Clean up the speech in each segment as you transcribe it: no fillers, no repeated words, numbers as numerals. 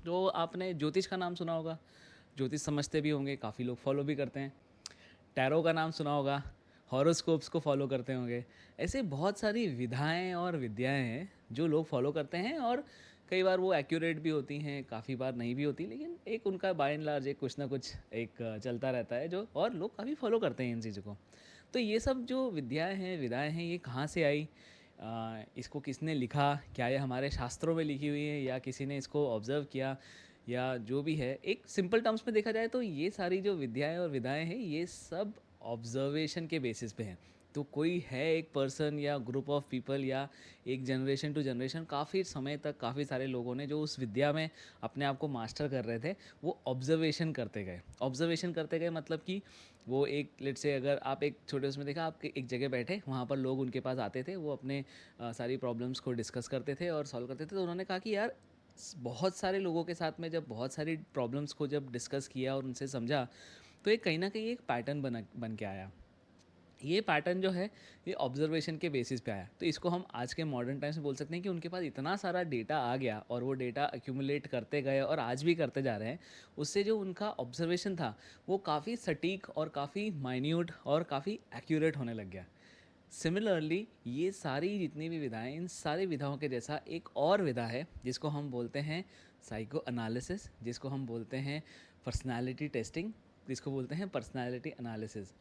तो आपने ज्योतिष का नाम सुना होगा, ज्योतिष समझते भी होंगे, काफ़ी लोग फॉलो भी करते हैं। टैरो का नाम सुना होगा, हॉरोस्कोप्स को फॉलो करते होंगे। ऐसे बहुत सारी विधाएं और विद्याएं हैं जो लोग फॉलो करते हैं, और कई बार वो एक्यूरेट भी होती हैं, काफ़ी बार नहीं भी होती, लेकिन एक उनका बाय एंड लार्ज एक कुछ ना कुछ एक चलता रहता है जो, और लोग काफ़ी फॉलो करते हैं इन चीज़ों को। तो ये सब जो विद्याएं हैं, विधाएं हैं, ये कहाँ से आई, इसको किसने लिखा, क्या ये हमारे शास्त्रों में लिखी हुई है या किसी ने इसको ऑब्जर्व किया, या जो भी है, एक सिंपल टर्म्स में देखा जाए तो ये सारी जो विद्याएं और विधाएं हैं, ये सब ऑब्जर्वेशन के बेसिस पे हैं। तो कोई है एक पर्सन या ग्रुप ऑफ पीपल या एक जनरेशन टू जनरेशन, काफ़ी समय तक काफ़ी सारे लोगों ने जो उस विद्या में अपने आप को मास्टर कर रहे थे, वो ऑब्जर्वेशन करते गए। ऑब्जर्वेशन करते गए मतलब कि वो एक, लेट से अगर आप एक छोटे उसमें देखा, आप एक जगह बैठे, वहाँ पर लोग उनके पास आते थे, वो अपने सारी प्रॉब्लम्स को डिस्कस करते थे और सॉल्व करते थे। तो उन्होंने कहा कि यार, बहुत सारे लोगों के साथ में जब बहुत सारी प्रॉब्लम्स को जब डिस्कस किया और उनसे समझा, तो ये कहीं ना कहीं एक पैटर्न बन के आया। ये पैटर्न जो है, ये ऑब्जर्वेशन के बेसिस पे आया। तो इसको हम आज के मॉडर्न टाइम्स में बोल सकते हैं कि उनके पास इतना सारा डेटा आ गया, और वो डेटा एक्यूमुलेट करते गए और आज भी करते जा रहे हैं। उससे जो उनका ऑब्जर्वेशन था, वो काफ़ी सटीक और काफ़ी माइन्यूट और काफ़ी एक्यूरेट होने लग गया। सिमिलरली ये सारी जितनी भी विधाएं, इन सारी विधाओं के जैसा एक और विधा है जिसको हम बोलते हैं साइको एनालिसिस, जिसको हम बोलते हैं पर्सनालिटी टेस्टिंग, जिसको बोलते हैं पर्सनालिटी एनालिसिस।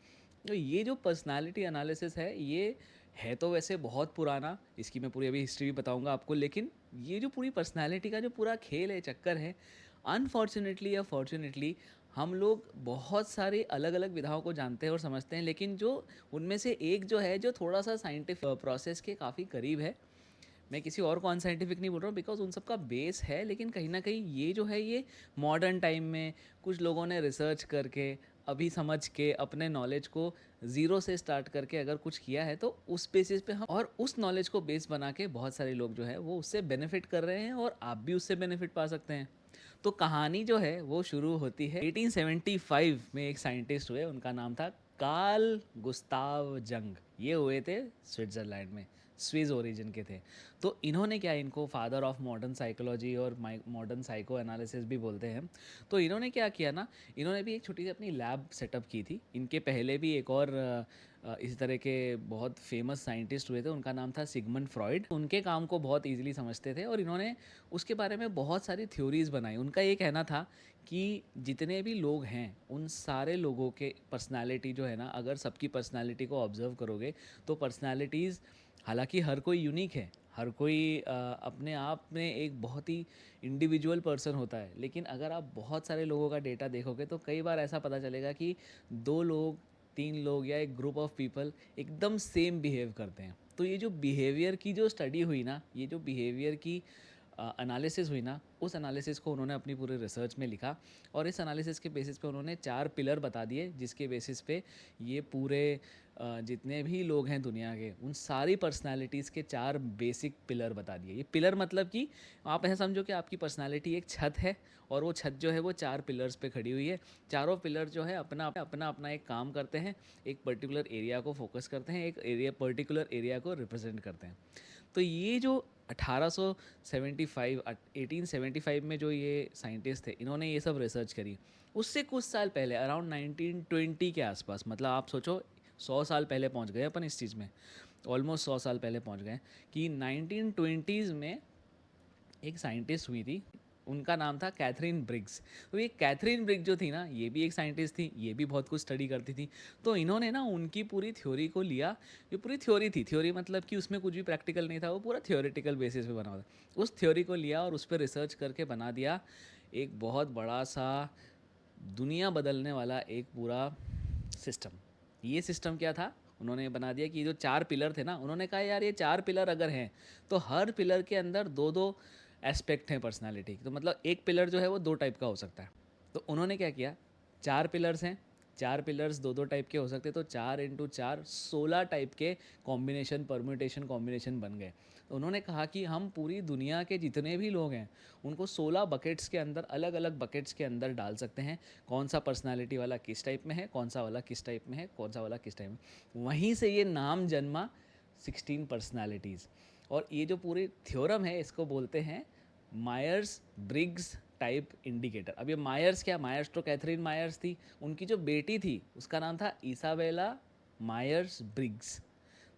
तो ये जो पर्सनालिटी एनालिसिस है, ये है तो वैसे बहुत पुराना, इसकी मैं पूरी अभी हिस्ट्री भी बताऊंगा आपको, लेकिन ये जो पूरी पर्सनालिटी का जो पूरा खेल है, चक्कर है, अनफॉर्चुनेटली या फॉर्चुनेटली हम लोग बहुत सारे अलग अलग विधाओं को जानते हैं और समझते हैं, लेकिन जो उनमें से एक जो है, जो थोड़ा सा साइंटिफिक प्रोसेस के काफ़ी करीब है। मैं किसी और को अनसाइंटिफिक नहीं बोल रहा हूँ, बिकॉज उन सबका बेस है, लेकिन कहीं ना कहीं ये जो है, ये मॉडर्न टाइम में कुछ लोगों ने रिसर्च करके, अभी समझ के, अपने नॉलेज को ज़ीरो से स्टार्ट करके अगर कुछ किया है, तो उस बेसिस पे हम, और उस नॉलेज को बेस बना के बहुत सारे लोग जो है वो उससे बेनिफिट कर रहे हैं, और आप भी उससे बेनिफिट पा सकते हैं। तो कहानी जो है वो शुरू होती है 1875 में। एक साइंटिस्ट हुए, उनका नाम था कार्ल गुस्ताव जंग। ये हुए थे स्विट्ज़रलैंड में, स्विस ओरिजिन के थे। तो इन्होंने क्या, इनको फादर ऑफ मॉडर्न साइकोलॉजी और मॉडर्न साइको एनालिसिस भी बोलते हैं। तो इन्होंने क्या किया ना, इन्होंने भी एक छोटी सी अपनी लैब सेटअप की थी। इनके पहले भी एक और इसी तरह के बहुत फेमस साइंटिस्ट हुए थे, उनका नाम था सिगमंड फ्रॉइड। उनके काम को बहुत ईजिली समझते थे, और इन्होंने उसके बारे में बहुत सारी थ्योरीज बनाई। उनका ये कहना था कि जितने भी लोग हैं, उन सारे लोगों के पर्सनालिटी जो है ना, अगर सबकी पर्सनालिटी को ऑब्जर्व करोगे, तो पर्सनालिटीज़, हालांकि हर कोई यूनिक है, हर कोई अपने आप में एक बहुत ही इंडिविजुअल पर्सन होता है, लेकिन अगर आप बहुत सारे लोगों का डेटा देखोगे, तो कई बार ऐसा पता चलेगा कि दो लोग, तीन लोग या एक ग्रुप ऑफ पीपल एकदम सेम बिहेव करते हैं। तो ये जो बिहेवियर की जो स्टडी हुई ना, ये जो बिहेवियर की एनालिसिस हुई ना, उस एनालिसिस को उन्होंने अपनी पूरे रिसर्च में लिखा, और इस एनालिसिस के बेसिस पे उन्होंने 4 पिलर बता दिए, जिसके बेसिस पे ये पूरे जितने भी लोग हैं दुनिया के, उन सारी पर्सनालिटीज़ के 4 बेसिक पिलर बता दिए। ये पिलर मतलब कि आप ऐसा समझो कि आपकी पर्सनालिटी एक छत है, और वो छत जो है वो 4 पिलर्स पे खड़ी हुई है। चारों पिलर जो है अपना अपना अपना एक काम करते हैं, एक पर्टिकुलर एरिया को फोकस करते हैं, एक पर्टिकुलर एरिया को रिप्रेजेंट करते हैं। तो ये जो 1875 1875 में जो ये साइंटिस्ट थे, इन्होंने ये सब रिसर्च करी। उससे कुछ साल पहले, अराउंड 1920 के आसपास, मतलब आप सोचो 100 साल पहले पहुंच गए अपन इस चीज़ में, ऑलमोस्ट 100 साल पहले पहुंच गए, कि 1920s में एक साइंटिस्ट हुई थी, उनका नाम था कैथरीन ब्रिग्स। तो ये कैथरीन ब्रिग्स जो थी ना, ये भी एक साइंटिस्ट थी, ये भी बहुत कुछ स्टडी करती थी। तो इन्होंने ना उनकी पूरी थ्योरी को लिया। ये पूरी थ्योरी थी, थ्योरी मतलब कि उसमें कुछ भी प्रैक्टिकल नहीं था, वो पूरा थ्योरेटिकल बेसिस पे बना हुआ था। उस थ्योरी को लिया और उस पर रिसर्च करके बना दिया एक बहुत बड़ा सा, दुनिया बदलने वाला एक पूरा सिस्टम। ये सिस्टम क्या था, उन्होंने बना दिया कि जो 4 पिलर थे ना, उन्होंने कहा यार, ये 4 पिलर अगर हैं, तो हर पिलर के अंदर दो दो एस्पेक्ट हैं पर्सनालिटी। तो मतलब एक पिलर जो है वो 2 टाइप का हो सकता है। तो उन्होंने क्या किया, 4 पिलर्स हैं, 4 पिलर्स 2 टाइप के हो सकते, तो 4 × 4 16 टाइप के कॉम्बिनेशन, परम्यूटेशन कॉम्बिनेशन बन गए। तो उन्होंने कहा कि हम पूरी दुनिया के जितने भी लोग हैं, उनको 16 बकेट्स के अंदर, अलग अलग बकेट्स के अंदर डाल सकते हैं। कौन सा पर्सनालिटी वाला किस टाइप में है, कौन सा वाला किस टाइप में है, कौन सा वाला किस टाइप में। वहीं से ये नाम जन्मा 16 पर्सनालिटीज़। और ये जो पूरी थ्योरम है, इसको बोलते हैं मायर्स ब्रिग्स टाइप इंडिकेटर। अब ये मायर्स क्या, मायर्स तो कैथरीन मायर्स थी, उनकी जो बेटी थी उसका नाम था इसाबेला मायर्स ब्रिग्स,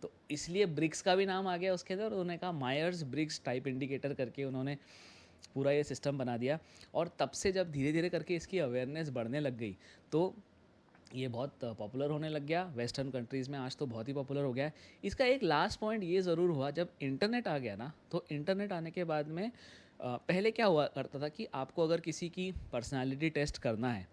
तो इसलिए ब्रिक्स का भी नाम आ गया उसके अंदर। उन्होंने कहा मायर्स ब्रिग्स टाइप इंडिकेटर करके उन्होंने पूरा ये सिस्टम बना दिया। और तब से जब धीरे धीरे करके इसकी अवेयरनेस बढ़ने लग गई तो ये बहुत पॉपुलर होने लग गया वेस्टर्न कंट्रीज़ में, आज तो बहुत ही पॉपुलर हो गया है। इसका एक लास्ट पॉइंट ये ज़रूर हुआ, जब इंटरनेट आ गया ना, तो इंटरनेट आने के बाद में पहले क्या हुआ करता था कि आपको अगर किसी की पर्सनालिटी टेस्ट करना है,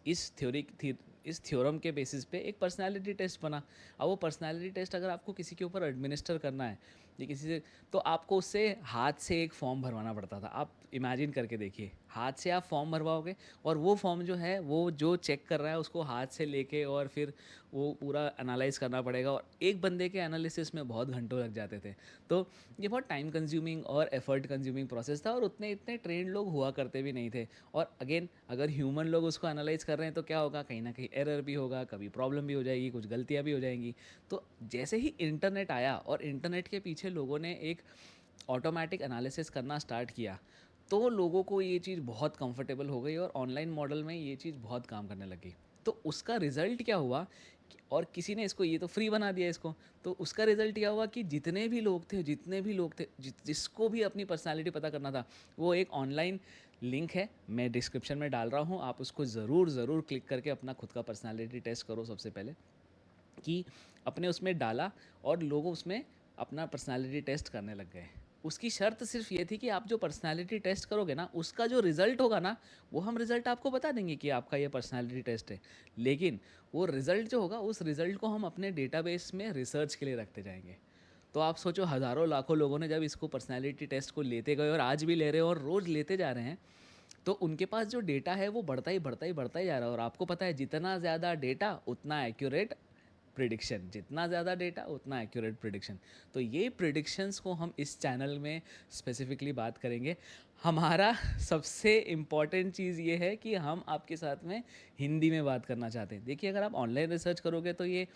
इस थ्योरम के बेसिस पे एक पर्सनालिटी टेस्ट बना। अब वो पर्सनालिटी टेस्ट अगर आपको किसी के ऊपर एडमिनिस्टर करना है या किसी से, तो आपको उससे हाथ से एक फॉर्म भरवाना पड़ता था। आप इमेजिन करके देखिए, हाथ से आप फॉर्म भरवाओगे और वो फॉर्म जो है वो जो चेक कर रहा है उसको हाथ से लेके और फिर वो पूरा एनालाइज करना पड़ेगा, और एक बंदे के एनालिसिस में बहुत घंटों लग जाते थे। तो ये बहुत टाइम कंज्यूमिंग और एफर्ट कंज्यूमिंग प्रोसेस था, और उतने इतने ट्रेंड लोग हुआ करते भी नहीं थे। और अगेन अगर ह्यूमन लोग उसको एनालाइज कर रहे हैं तो क्या होगा, कहीं ना कहीं एरर भी होगा, कभी प्रॉब्लम भी हो जाएगी, कुछ गलतियाँ भी हो जाएंगी। तो जैसे ही इंटरनेट आया और इंटरनेट के पीछे लोगों ने एक ऑटोमेटिक एनालिसिस करना स्टार्ट किया, तो लोगों को ये चीज़ बहुत कंफर्टेबल हो गई और ऑनलाइन मॉडल में ये चीज़ बहुत काम करने लगी। तो उसका रिज़ल्ट क्या हुआ और किसी ने इसको, ये तो फ्री बना दिया इसको, तो उसका रिज़ल्ट क्या हुआ कि जितने भी लोग थे जिसको भी अपनी पर्सनालिटी पता करना था, वो एक ऑनलाइन लिंक है, मैं डिस्क्रिप्शन में डाल रहा हूँ, आप उसको ज़रूर क्लिक करके अपना खुद का पर्सनालिटी टेस्ट करो। सबसे पहले कि अपने उसमें डाला और लोग उसमें अपना पर्सनालिटी टेस्ट करने लग गए। उसकी शर्त सिर्फ ये थी कि आप जो पर्सनालिटी टेस्ट करोगे ना, उसका जो रिज़ल्ट होगा ना, वो हम रिज़ल्ट आपको बता देंगे कि आपका ये पर्सनालिटी टेस्ट है, लेकिन वो रिज़ल्ट जो होगा उस रिज़ल्ट को हम अपने डेटाबेस में रिसर्च के लिए रखते जाएंगे। तो आप सोचो, हज़ारों लाखों लोगों ने जब इसको पर्सनालिटी टेस्ट को लेते गए और आज भी ले रहे हो और रोज़ लेते जा रहे हैं, तो उनके पास जो डेटा है वो बढ़ता ही जा रहा है। और आपको पता है जितना ज़्यादा डेटा उतना एक्यूरेट प्रिडिक्शन, जितना ज़्यादा डेटा उतना एक्यूरेट प्रिडिक्शन। तो ये प्रिडिक्शंस को हम इस चैनल में स्पेसिफिकली बात करेंगे। हमारा सबसे इम्पॉर्टेंट चीज़ ये है कि हम आपके साथ में हिंदी में बात करना चाहते हैं। देखिए, अगर आप ऑनलाइन रिसर्च करोगे तो ये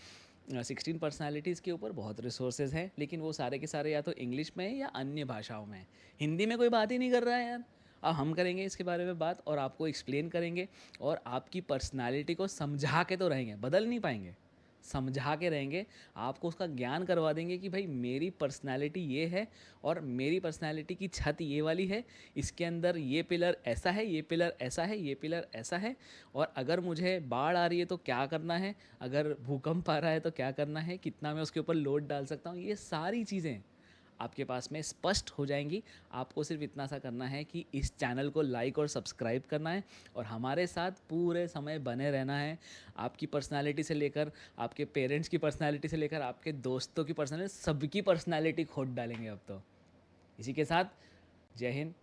16 पर्सनालिटीज़ के ऊपर बहुत रिसोर्सेज हैं, लेकिन वो सारे के सारे या तो इंग्लिश में है या अन्य भाषाओं में है। हिंदी में कोई बात ही नहीं कर रहा है यार। अब हम करेंगे इसके बारे में बात और आपको एक्सप्लेन करेंगे, और आपकी पर्सनालिटी को समझा के तो रहेंगे, बदल नहीं पाएंगे, समझा के रहेंगे। आपको उसका ज्ञान करवा देंगे कि भाई मेरी पर्सनालिटी ये है और मेरी पर्सनालिटी की छत ये वाली है, इसके अंदर ये पिलर ऐसा है, ये पिलर ऐसा है, ये पिलर ऐसा है, और अगर मुझे बाढ़ आ रही है तो क्या करना है, अगर भूकंप आ रहा है तो क्या करना है, कितना मैं उसके ऊपर लोड डाल सकता हूँ, ये सारी चीज़ें आपके पास में स्पष्ट हो जाएंगी। आपको सिर्फ इतना सा करना है कि इस चैनल को लाइक और सब्सक्राइब करना है और हमारे साथ पूरे समय बने रहना है। आपकी पर्सनालिटी से लेकर आपके पेरेंट्स की पर्सनालिटी से लेकर आपके दोस्तों की पर्सनालिटी, सबकी पर्सनालिटी खोद डालेंगे अब तो। इसी के साथ जय हिंद,